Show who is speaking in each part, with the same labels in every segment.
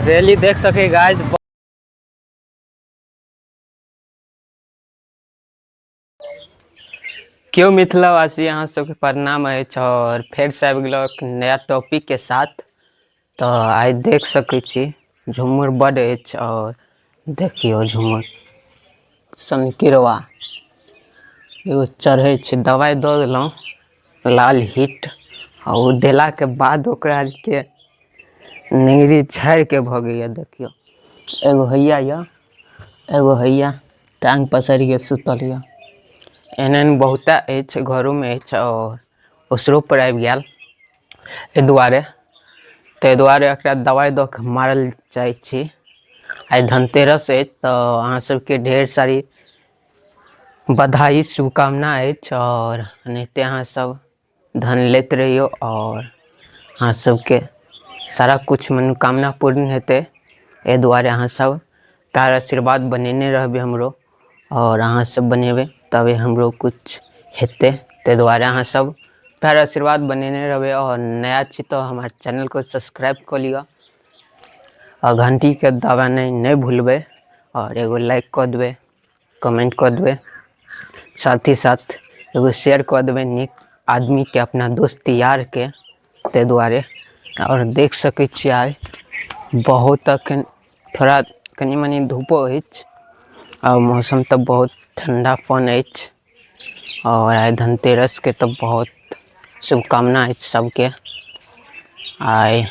Speaker 1: Rally देख सके guys. क्यों मिथिलावासी यहाँ सबके प्रणाम है और फिर से आबि गेलो एक नया टॉपिक के साथ। तो आई देख सके छी झुमुर बड़ अछि और देखियो झुमुर सनकिरवा एगो चढ़े छै, दवाई दऽ देलहुँ लाल हिट और देला के बाद ओकरा के निगरी झाड़ के भऽ गया। देखियो एगो हैया या एगो हैया टांग पसारि के सुतल या। एहन बहुता अछि घरों में अछि और उसरो पर आबि गेल। एहि दुआरे ताहि दुआरे एकरा दवाई दऽ के मारल चाहै छी। आइ धनतेरस अछि तो अहाँ सबके ढेर सारी बधाई शुभकामना अछि और एनाहिते अहाँ सब धन लैत रहियो और अहाँ सबके सारा कुछ मनोकामना पूर्ण हेतै। एहि दुआरे अहाँ सब प्यार आशीर्वाद बनेने रहबै हमरो और अहाँ सब बनेबै तबे हमरो कुछ हेतै। ताहि दुआरे अहाँ सब प्यार आशीर्वाद बनेने रहबै और नया छी तो हमारे चैनल को सब्सक्राइब कर लिअ और घंटी के दबाना नहीं भूलबै और एगो लाइक कर देबै, कमेंट कर देबै, साथ ही साथ एगो शेयर कर देबै नीक आदमी के, अपना दोस्त यार के। ताहि दुआरे और देख सकै छियै आइ बहुत अखन थोड़ा कनी मनी धूपो अछि और मौसम तो बहुत ठंडापन अछि और आइ धनतेरस के तो बहुत शुभकामना अछि सबके। आइ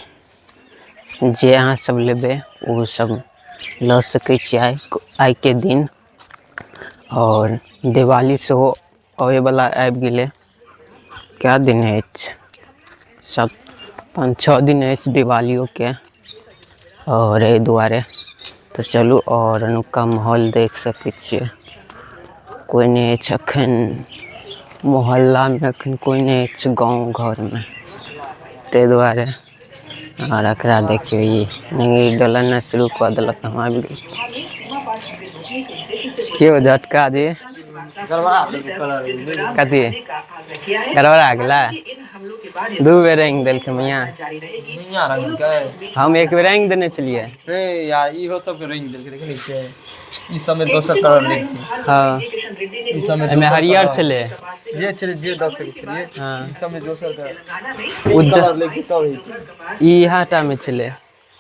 Speaker 1: जे अहाँ सब लेबै वो सब लऽ सकै छियै आइ के दिन। और दिवाली सेहो आबै वाला आबि गेलै, क्या दिन अछि, सब 5-6 दिन अछि दिवालियों के। और एहि दुआरे तो चलू और अनुका माहौल देख सकै छियै। कोई नहीं अछि अखन मोहल्ला में, अखन कोई नहीं अछि गाँव घर में। ताहि दुआरे और एकरा देखियो ई निंगरी डलना शुरू कऽ देलक। हम आबि गेल क्यों झटका जी कथी गड़बड़ा गेला। 2 बेर रंग देलकै मियां, हम 1 बेर रंग देने छलियै।
Speaker 2: यार इहो सब के रंग देलकै, देखे नहीं छियै ई सब में दोसर कलर लेके।
Speaker 1: हाँ
Speaker 2: ई सब में
Speaker 1: एहिमे
Speaker 2: दोसर
Speaker 1: हरियर
Speaker 2: कलर
Speaker 1: छलै।
Speaker 2: जे छलै जे दऽ सकै छलियै।
Speaker 1: हाँ
Speaker 2: ई सब में दोसर कलर कलर लेके तब हेतै।
Speaker 1: ई इहाटा में छलै।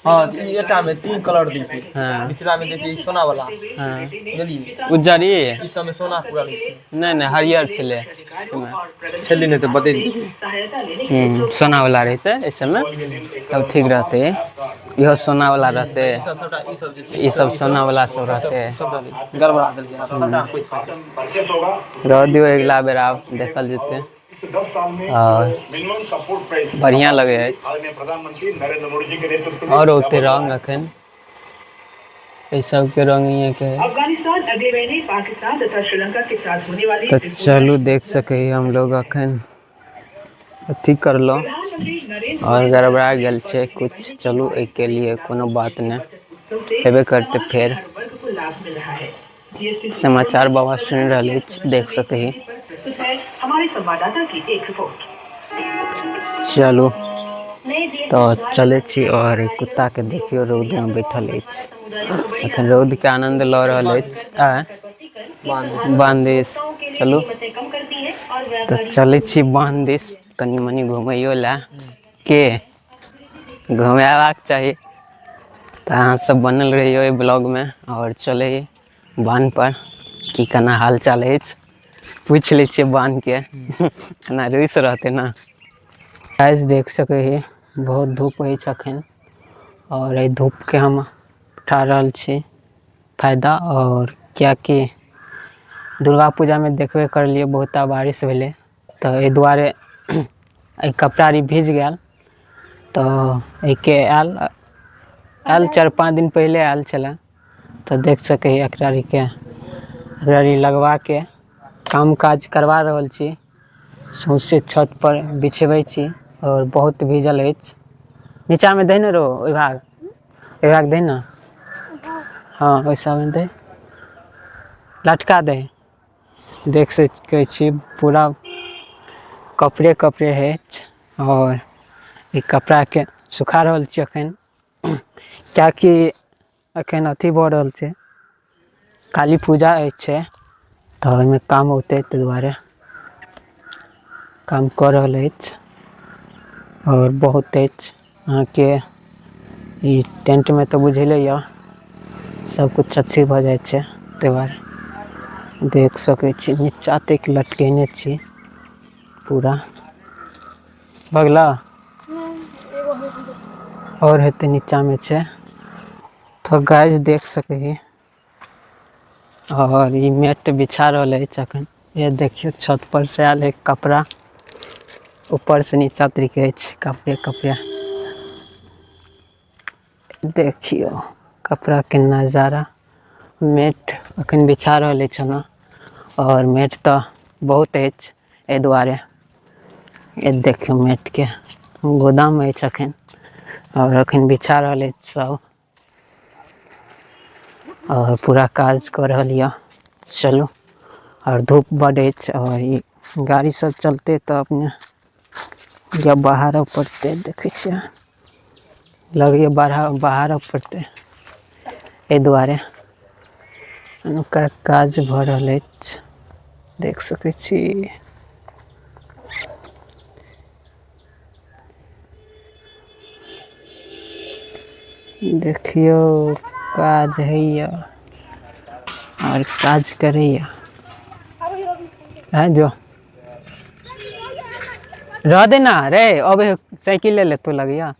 Speaker 2: हाँ ई एटा में 3 कलर दैते,
Speaker 1: हाँ
Speaker 2: निचला में दैते सोना वाला
Speaker 1: हाँ
Speaker 2: बुझलियै।
Speaker 1: उज्जर
Speaker 2: ई सब में सोना पूरा रहै छै।
Speaker 1: नहीं हरियर छलै।
Speaker 2: छलै नहीं तो बदल देबै।
Speaker 1: सोना वाला रहते इस समय तब ठीक रहते। इहो सोना वाला रहते,
Speaker 2: ई सब सबटा ई सब जे छै
Speaker 1: ई सब सोना वाला सब रहते।
Speaker 2: गड़बड़ा देलकै आब सबटा
Speaker 1: रह दियो अगला बेर आब देखल जेतै। और बढ़िया लगे अछि और ओते रंग अखन इस सब के रंग ये के अफगानिस्तान अगले महीने पाकिस्तान तथा श्रीलंका के साथ होने वाली। तो चलू देख सके हम लोग अखन अथी करलो और गड़बड़ा गेल छै कुछ। चलू एक के लिए कोनो बात नहीं, हेबे करते। फेर समाचार बाबा सुनि रहल अछि, देख सकै हमारे संवाददाता की एक रिपोर्ट। चलू तो चले छी और कुत्ता के देखियो रौद में बैठल अछि, अखन रौद के आनंद लऽ रहल अछि। बांध दिस चलू तो चले छी बांध दिस कनी मनी घुमैयो ला। के घुमेबाक चाही तो अहाँ सब बनल रहियो ब्लॉग में और चले बांध पर की केना हाल चाल अछि पूछ ले छियै बांध के। एना रुइस रहते ना। गाइस देख सके ही बहुत धूप अछि अखन और एहि धूप के हम उठा रहल छी फायदा। और क्या कि दुर्गा पूजा में देखबे करलियै बहुता बारिश भेलै तो एहि दुआरे कपड़ा भीज गेल। तो एके आयल 4-5 दिन पहले आयल छलै। तो देख सके एकरा के लगवा के काम काज करवा रहल छी, सौंसे छत पर बिछेबै छी और बहुत भीजल अछि। नीचा में दे न रो ओइ भाग दे न। हाँ वैसा में दे लटका दे। देख सकै छी पूरा कपड़े अछि और ई कपड़ा के सुखा रहल छी अखन। कियाकि एखन अथी भऽ रहल छै, काली पूजा छै, तऽ ओहिमे काम होतै, ताहि दुआरे काम कऽ रहल अछि। और बहुत अछि अहाँके ई टेंटमे तऽ बुझले यऽ सबकिछु अच्छी भऽ जाइ छै, ताहि दुआरे देख सकै छी नीचा तक लटकेने छी पूरा बगला और हेतै नीचामे छै, तो गाइस देख सकै ही। और ई मैट बिछा रहल अछि अखन, ये देखियो छत पर से आयल है कपड़ा, ऊपर से नीचा तक अछि कपड़े कपड़ा। देखियो कपड़ा के नजारा, मैट अखन बिछा रहल अछि ओना, और मैट तऽ बहुत अछि, एहि दुआरे ये देखियो मैट के गोदाम अछि अखन, और अखन बिछा रहल अछि सब, और पूरा काज कऽ रहल यऽ। चलू, और धूप बड्ड अछि, और ई गाड़ी सब चलते तऽ अपने या बाहर पड़तै, देखै छियै लगैए बाहर पड़तै, एहि दुआरे एनुका काज भऽ रहल अछि, देख सकै छी। देखियौ काज होइए और काज करैए, आइ जो रह दे ना रे, अबे साइकिल ले लेतौ लगैया।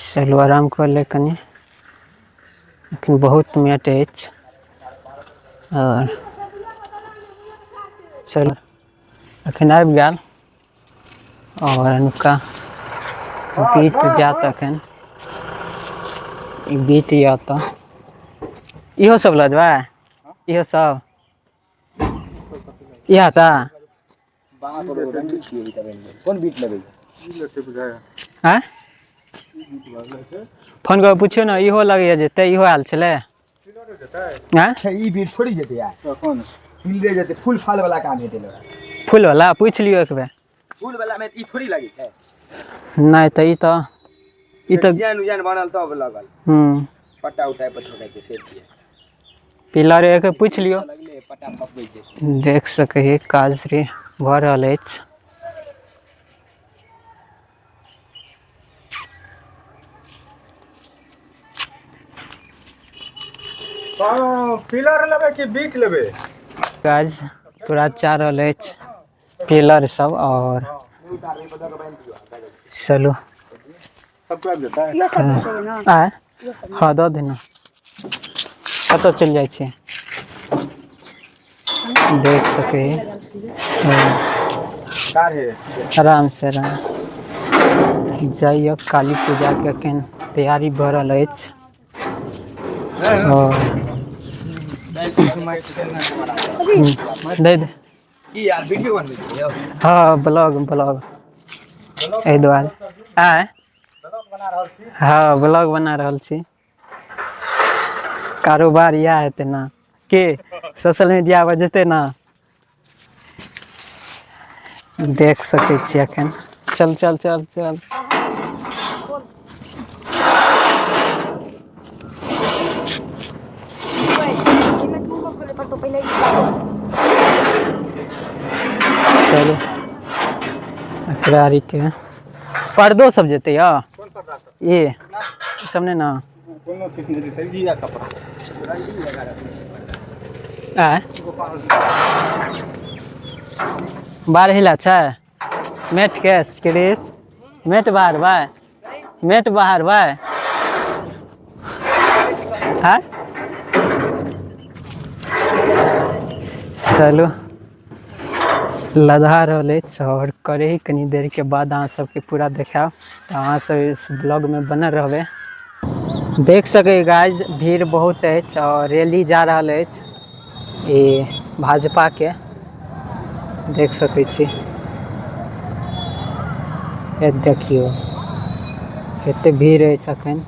Speaker 1: चलू आराम कर ले कनी, एखन बहुत मैट अछि, और चलू एखन आबि गेल, और एनुका बीत जायत एखन, ई बीत जायत तऽ इहो सब लऽ जेबै, इहो सब इएह टा
Speaker 2: कोन बीट लेबै
Speaker 1: आँय फोन कऽ पुछियौ ने, इहो लगैए जेतै, इहो आयल छलै आँय,
Speaker 2: ई बीट थोड़ी जेतै यार, कोन मिलबे जेतै, फुल फाल वाला काम हेतै लगा,
Speaker 1: फूलवला पूछि लियौ एक बेर,
Speaker 2: फूल वाला मे ई थोड़ी लागै छै,
Speaker 1: नहि तऽ ई तऽ
Speaker 2: डिजाइन उजाइन बनल तब लगल, पट्टा उट्टा पर ठोकाइ छै से छियै,
Speaker 1: पिलर एक पूछि लियौ,
Speaker 2: लगले पट्टा फसबै छै।
Speaker 1: देख सकै ही काज श्री भऽ रहल अछि।
Speaker 2: पिलर लेबै कि बीट लेबै,
Speaker 1: काज पूरा चल रहल अछि, पिलर सब, और चलू आँय हाँ दऽ दे ना, कतऽ चलि जाइ छी, देख सकै आराम से जाइए, काली पूजा के एखन तैयारी भऽ रहल अछि, और दे दे
Speaker 2: की यार वीडियो बनबै छी यौ,
Speaker 1: हाँ ब्लॉग एहि दुआरे आँय हाँ ब्लॉग बना रहल छी, कारोबार इएह हेतै ने, की सोशल मीडिया पर जेतै ने, देख सकै छियै एखन, चल चल चल चल चलू अखबारी के पर्दो सब जेतै यऽ, ये सब नहि ने, आँय बारह ला छै, मैट केस क्रिश मैट बाहर भाई, मैट बाहर भाई हाँ, चलू लदा रहल अछि, और करे ही कनी देर के बाद अहाँ सबके पूरा देखायब, तऽ अहाँ सब इस ब्लॉग में बनल रहबै। देख सकै गाइज भीड़ बहुत अछि, और रैली जा रहल अछि, ई भाजपा के देख सकै छी, ये देखियो कते भीड़ अछि अखन,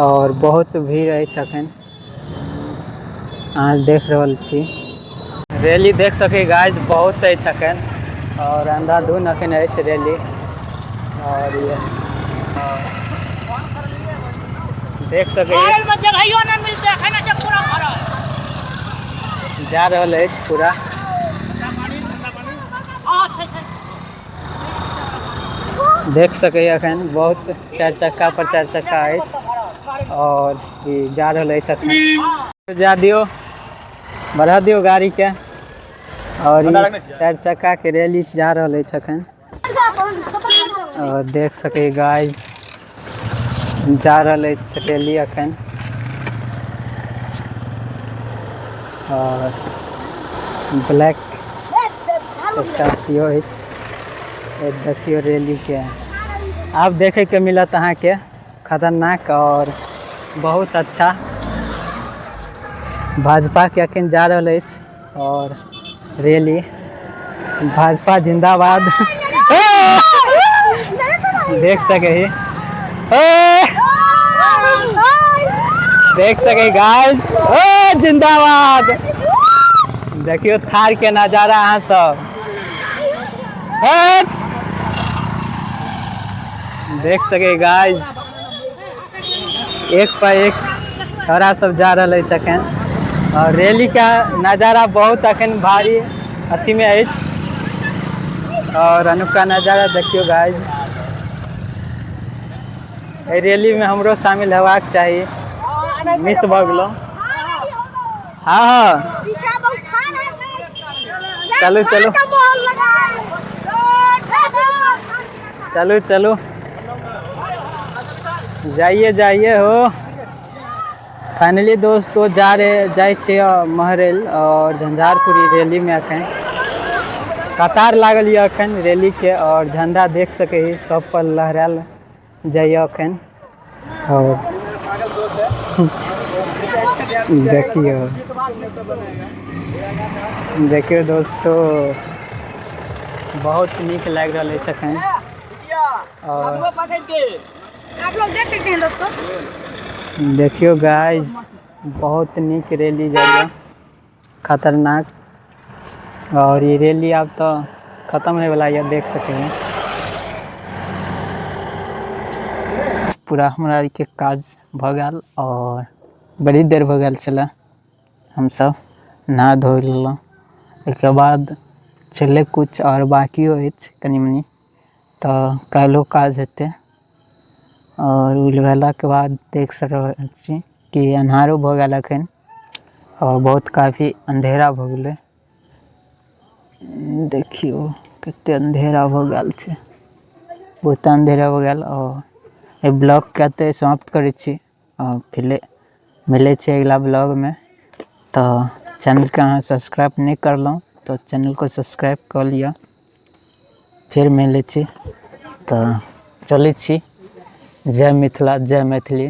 Speaker 1: और बहुत भीड़ अछि अखन, अहाँ देख रहल छी, रैली देख सकै गाइज बहुत अछि अखन, और अंधाधुन अखन अछि रैली। और ये देख सकै जा रहल अछि पूरा। देख सकै अखन बहुत 4 चक्का पर 4 चक्का अछि और ई जा रहल अछि अखन। जा दियो, बढ़ा दियो गाड़ी के। और 4 चक्का के रैली जा रहल अछि अखन। और देख सकै गाइस जा रहल अछि रैली अखन। और ब्लैक स्कॉर्पियो अछि। देखियो रैली के आब देखे के मिलत अहाँ के खतरनाक और बहुत अच्छा। भाजपा के अखन जा रहल अछि और रैली। भाजपा जिंदाबाद। देख सके ही, देख सके गाइस, जिंदाबाद। देखियो थार के नजारा अहाँ सब देख सके गाइस। एक पर एक छोरा सब जा रहल अछि अखन। और रैली का नज़ारा बहुत अखन भारी अथी में अछि। और अनुका नज़ारा देखियो गाइस। रैली में हमरो शामिल हेबाक चाहिए, मिस भऽ गेलौ। हाँ चलू चलू चलू चलू, जाइए जाइए हो। फाइनली दोस्तों जाए छियै महरैल और झंझारपुरी रैली में अखन कतार लागल ये अखन रैली के। और झंडा देख सके ही सब पर लहरायल जाइए अखन। और देखियो देखियो दोस्तों बहुत नीक लाग रहल अछि अखन। और
Speaker 3: आप लोग देख सकते हैं दोस्तों।
Speaker 1: देखियो गाइस बहुत नीक रैली जाइए, खतरनाक। और ये रैली अब तो खत्म होने वाला है, देख सके हैं। पूरा हमरा के काज भ गेल और बड़ी देर भ गेल छले। हम सब नहा धो लेलहुँ। एक बाद छलै कुछ और बाकियो अछि कनी मनी, तो काल्हो काज हेतै। और उलवेला के बाद देख सकै छी कि अन्हारो भ गेल अखन और बहुत काफी अंधेरा भ गेलै। देखियो कते अंधेरा भ गेल छै, बहुत अंधेरा भ गेल। और ए ब्लॉग के एते समाप्त करै छी और फिर मिलै छै अगला ब्लॉग में। तो चैनल के अहाँ सब्सक्राइब नहीं करलौं तो चैनल को सब्सक्राइब कर लिया। फिर मिलै छी तो चलै छी। जय मिथिला, जय मैथिली।